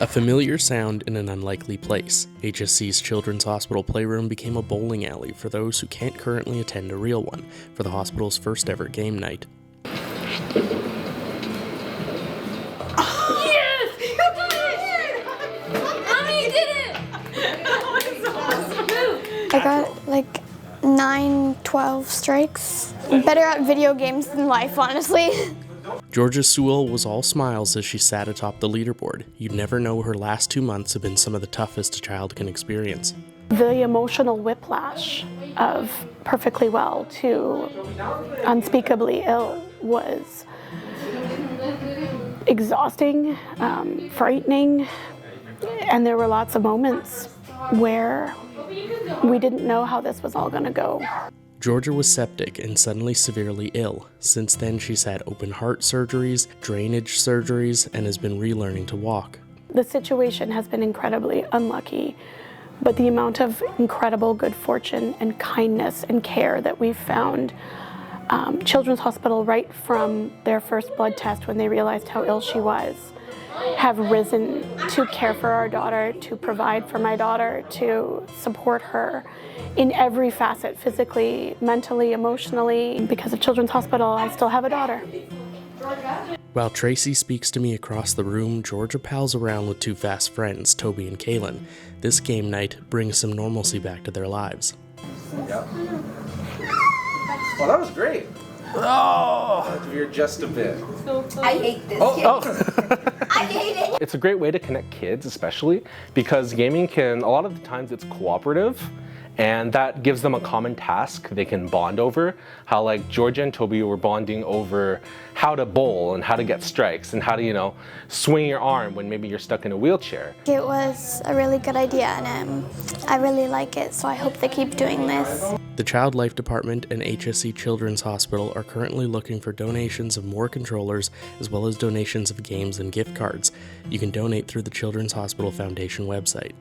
A familiar sound in an unlikely place, HSC's Children's Hospital Playroom became a bowling alley for those who can't currently attend a real one for the hospital's first ever game night. I got like 9, 12 strikes. Better at video games than life, honestly. Georgia Sewell was all smiles as she sat atop the leaderboard. You'd never know her last 2 months have been some of the toughest a child can experience. The emotional whiplash of perfectly well to unspeakably ill was exhausting, frightening, and there were lots of moments where we didn't know how this was all going to go. Georgia was septic and suddenly severely ill. Since then, she's had open heart surgeries, drainage surgeries, and has been relearning to walk. The situation has been incredibly unlucky, but the amount of incredible good fortune and kindness and care that we've found, Children's Hospital, right from their first blood test when they realized how ill she was, have risen to care for our daughter, to provide for my daughter, to support her in every facet, physically, mentally, emotionally. Because of Children's Hospital, I still have a daughter. While Tracy speaks to me across the room, Georgia pals around with two fast friends, Toby and Kaylin. This game night brings some normalcy back to their lives. Yep. Well, that was great. Oh, you're just a bit. I hate this. I hate it. It's a great way to connect kids, especially because gaming can, a lot of the times it's cooperative, and that gives them a common task they can bond over. How like Georgia and Toby were bonding over how to bowl and how to get strikes and how to, swing your arm when maybe you're stuck in a wheelchair. It was a really good idea, and I really like it, so I hope they keep doing this. The Child Life Department and HSC Children's Hospital are currently looking for donations of more controllers as well as donations of games and gift cards. You can donate through the Children's Hospital Foundation website.